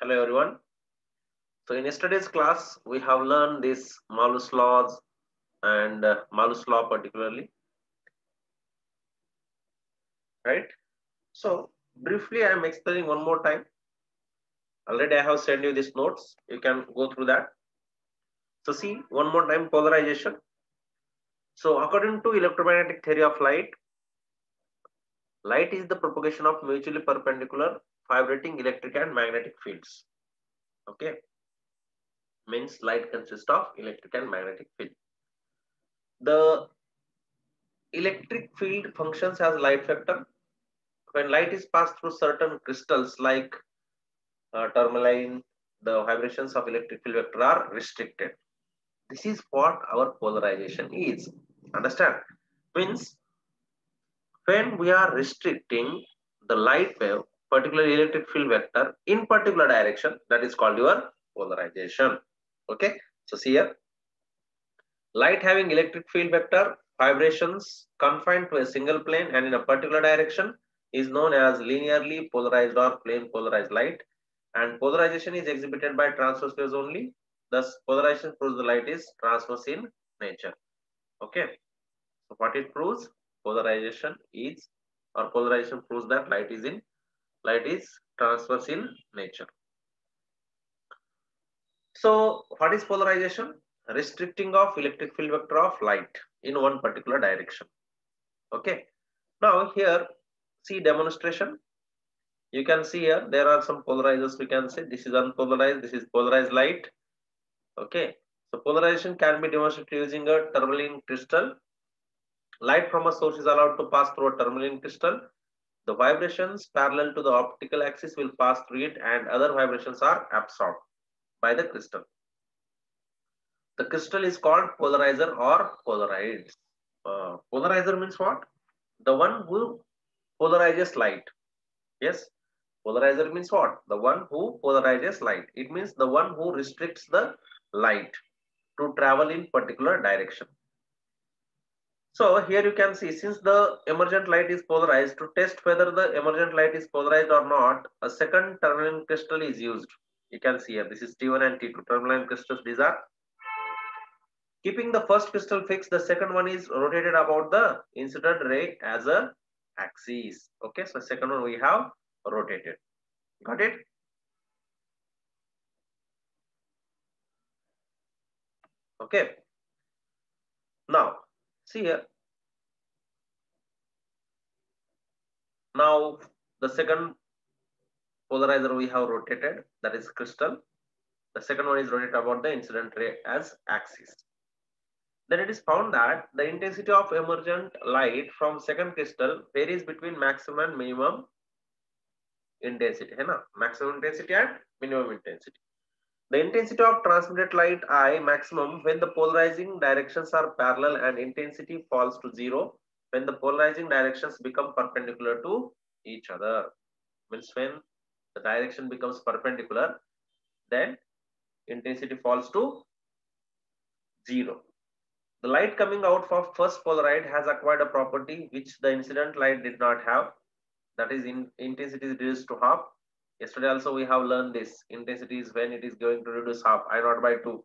Hello everyone. So in yesterday's class, we have learned this Malus laws and Malus law particularly, right? So briefly, I am explaining one more time. Already I have sent you these notes. You can go through that. So see one more time polarization. So according to electromagnetic theory of light, light is the propagation of mutually perpendicular vibrating electric and magnetic fields. Okay, means light consists of electric and magnetic field. The electric field functions as light vector. When light is passed through certain crystals like tourmaline, the vibrations of electric field vector are restricted. This is what our polarization is. Understand? Means when we are restricting the light wave, particularly electric field vector, in particular direction, that is called your polarization. Okay. So see here, light having electric field vector vibrations confined to a single plane and in a particular direction is known as linearly polarized or plane polarized light, and polarization is exhibited by transverse waves only. Thus polarization proves the light is transverse in nature. Okay, so what it proves? Polarization is, or polarization proves that light is transverse in nature. So what is polarization? Restricting of electric field vector of light in one particular direction. Okay, now here see demonstration. You can see here there are some polarizers. We can say this is unpolarized, this is polarized light. Okay, so polarization can be demonstrated using a tourmaline crystal. Light from a source is allowed to pass through a tourmaline crystal. The vibrations parallel to the optical axis will pass through it and other vibrations are absorbed by the crystal. The crystal is called polarizer or polarides. Polarizer means what? The one who polarizes light. Yes, polarizer means what? The one who polarizes light. It means the one who restricts the light to travel in particular direction. So here you can see, since the emergent light is polarized, to test whether the emergent light is polarized or not, a second tourmaline crystal is used. You can see here, this is T1 and T2 tourmaline crystals. These are, keeping the first crystal fixed, the second one is rotated about the incident ray as a axis. Okay, so second one we have rotated. Got it? Okay. Now, see here. Now, the second polarizer we have rotated, that is crystal. The second one is rotated about the incident ray as axis. Then it is found that the intensity of emergent light from second crystal varies between maximum and minimum intensity. है ना? Maximum intensity and minimum intensity. The intensity of transmitted light I maximum when the polarizing directions are parallel and intensity falls to zero when the polarizing directions become perpendicular to each other. Means when the direction becomes perpendicular, then intensity falls to zero. The light coming out from first polaroid has acquired a property which the incident light did not have. That is, intensity is reduced to half. Yesterday also we have learned this. Intensity is when it is going to reduce half, I naught by 2.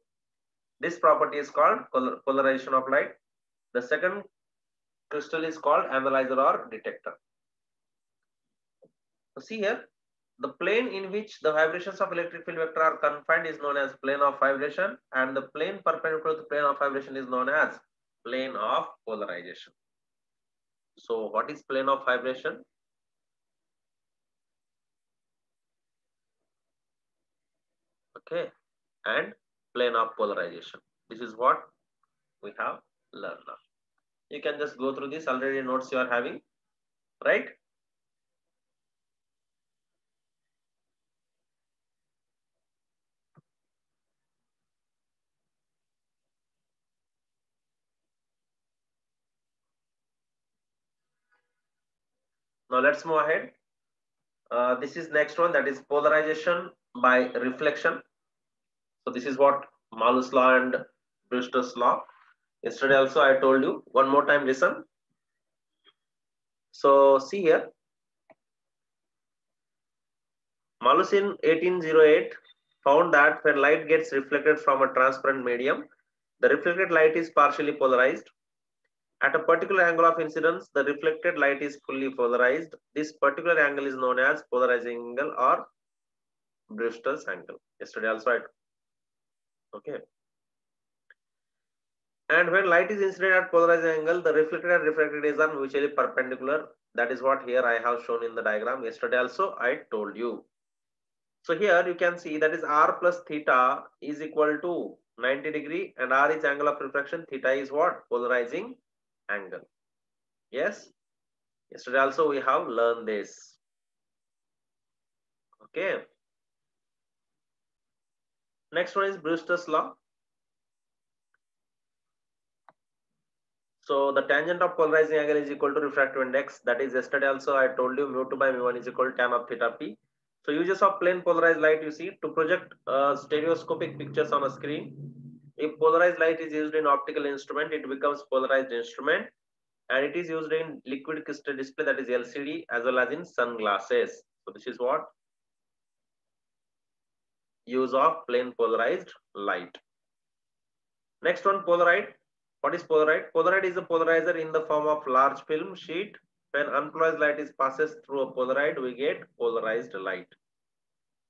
This property is called polarization of light. The second crystal is called analyzer or detector. So see here, the plane in which the vibrations of electric field vector are confined is known as plane of vibration, and the plane perpendicular to the plane of vibration is known as plane of polarization. So what is plane of vibration? Okay, and plane of polarization. This is what we have learned now. You can just go through this, already notes you are having, right? Now let's move ahead. This is next one, that is polarization by reflection. So this is what Malus law and Brewster's law. Yesterday also I told you. One more time, listen. So see here. Malus in 1808 found that when light gets reflected from a transparent medium, the reflected light is partially polarized. At a particular angle of incidence, the reflected light is fully polarized. This particular angle is known as polarizing angle or Brewster's angle. Yesterday also okay. And when light is incident at polarizing angle, the reflected and refracted rays are mutually perpendicular. That is what here I have shown in the diagram. Yesterday also I told you. So here you can see that is r plus theta is equal to 90 degree and r is angle of refraction. Theta is what? Polarizing angle. Yes. Yesterday also we have learned this. Okay. Next one is Brewster's law. So the tangent of polarizing angle is equal to refractive index. That is yesterday also I told you mu2 by mu1 is equal to tan of theta p. So uses of plane polarized light, you see, to project stereoscopic pictures on a screen. If polarized light is used in optical instrument, it becomes polarized instrument, and it is used in liquid crystal display, that is LCD, as well as in sunglasses. So this is what use of plane polarized light. Next one, Polaroid. What is Polaroid? Polaroid is a polarizer in the form of large film sheet. When unpolarized light is passes through a Polaroid, we get polarized light.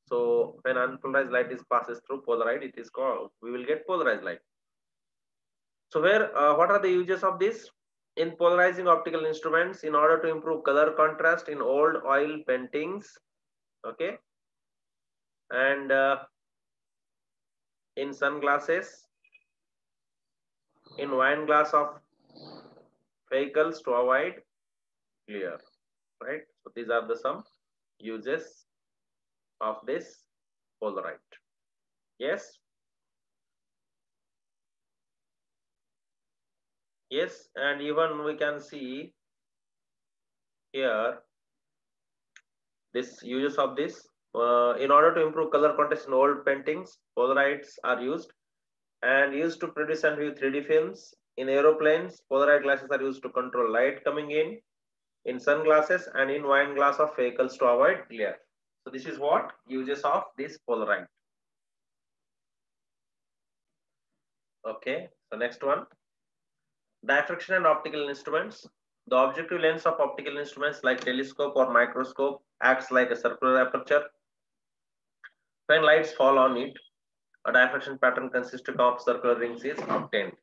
So when unpolarized light is passes through Polaroid, it is called, we will get polarized light. So where, what are the uses of this? In polarizing optical instruments, in order to improve color contrast in old oil paintings, okay, and in sunglasses, in wine glass of vehicles to avoid glare, right? So these are the some uses of this Polaroid. Yes. Yes, and even we can see here this uses of this. In order to improve color contrast in old paintings, Polaroids are used and used to produce and view 3D films. In aeroplanes, Polaroid glasses are used to control light coming in sunglasses, and in wine glass of vehicles to avoid glare. So this is what uses of this Polaroid. Okay, so next one, diffraction and optical instruments. The objective lens of optical instruments like telescope or microscope acts like a circular aperture. When lights fall on it, a diffraction pattern consisting of circular rings is obtained.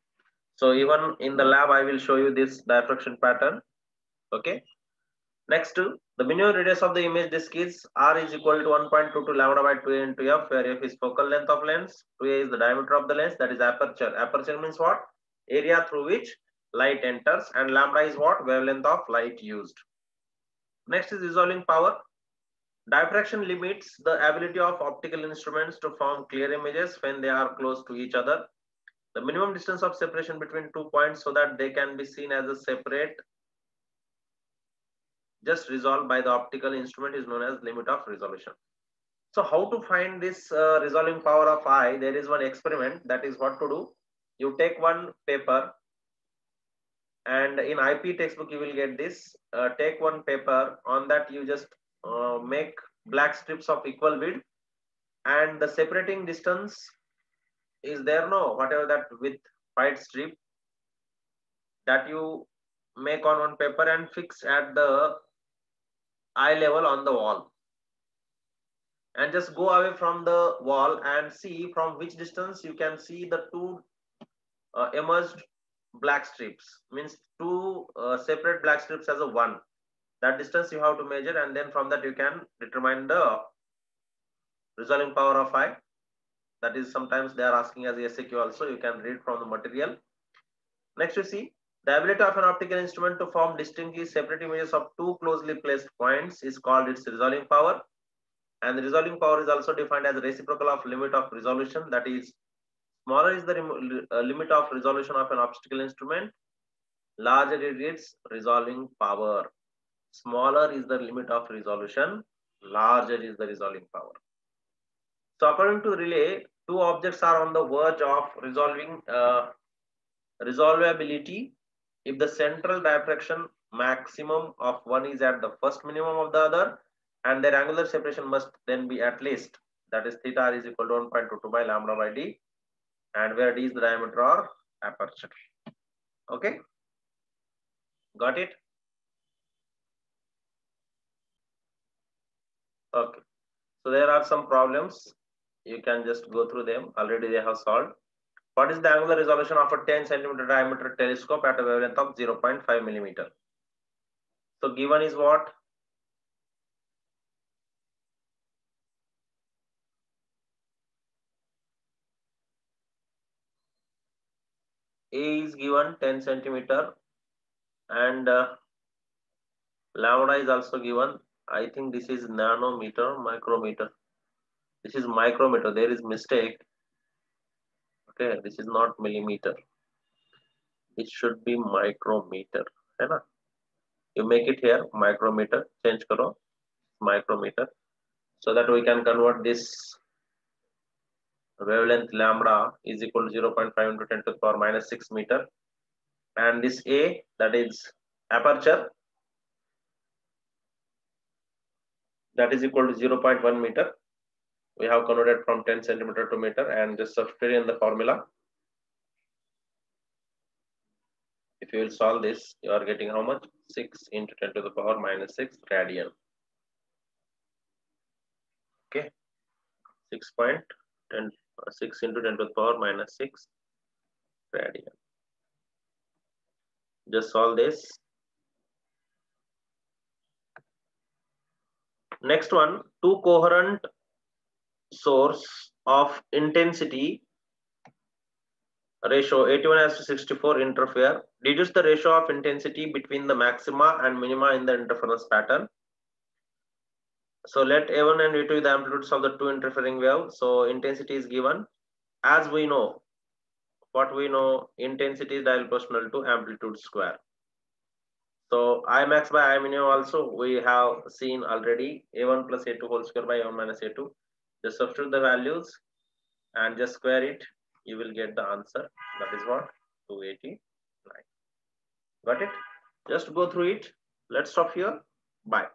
So even in the lab, I will show you this diffraction pattern. Okay. Next, the minimum radius of the image disk is r is equal to 1.22 lambda by 2a into f, where f is focal length of lens, 2a is the diameter of the lens, that is aperture. Aperture means what? Area through which light enters, and lambda is what? Wavelength of light used. Next is resolving power. Diffraction limits the ability of optical instruments to form clear images when they are close to each other. The minimum distance of separation between 2 points so that they can be seen as a separate just resolved by the optical instrument is known as limit of resolution. So how to find this resolving power of I? There is one experiment, that is what to do. You take one paper, and in IP textbook you will get this. Take one paper, on that you just make black strips of equal width, and the separating distance is there, no, whatever that width white strip that you make on one paper and fix at the eye level on the wall, and just go away from the wall and see from which distance you can see the two emerged black strips, means two separate black strips as a one. That distance you have to measure, and then from that you can determine the resolving power of I. That is, sometimes they are asking as SAQ also, you can read from the material. Next you see, the ability of an optical instrument to form distinctly separate images of two closely placed points is called its resolving power. And the resolving power is also defined as reciprocal of limit of resolution. That is, smaller is the limit of resolution of an optical instrument, larger is its resolving power. Smaller is the limit of resolution, larger is the resolving power. So according to Relay, two objects are on the verge of resolvability if the central diffraction maximum of one is at the first minimum of the other, and their angular separation must then be at least, that is theta r is equal to 1.22 by lambda by d, and where d is the diameter or aperture. Okay, got it? Okay, so there are some problems. You can just go through them. Already they have solved. What is the angular resolution of a 10 centimeter diameter telescope at a wavelength of 0.5 millimeter? So given is what? A is given 10 centimeter and lambda is also given. I think this is nanometer, micrometer. This is micrometer. There is mistake. Okay, this is not millimeter. It should be micrometer. है ना? You make it here micrometer. Change करो micrometer so that we can convert this wavelength lambda is equal to 0.5 into 10 to the power minus 6 meter, and this A, that is aperture, that is equal to 0.1 meter. We have converted from 10 centimeter to meter and just substitute in the formula. If you will solve this, you are getting how much? 6 into 10 to the power minus 6 radian. Okay, 6.10, 6 into 10 to the power minus 6 radian. Just solve this. Next one, two coherent source of intensity ratio 81:64 interfere. Deduce the ratio of intensity between the maxima and minima in the interference pattern. So let A1 and A2 be the amplitudes of the two interfering waves. So intensity is given. As we know, what we know, intensity is directly proportional to amplitude square. So I max by I minimum also we have seen already. A1 plus A2 whole square by A1 minus A2. Just substitute the values and just square it. You will get the answer. That is what? 289. Got it? Just go through it. Let's stop here. Bye.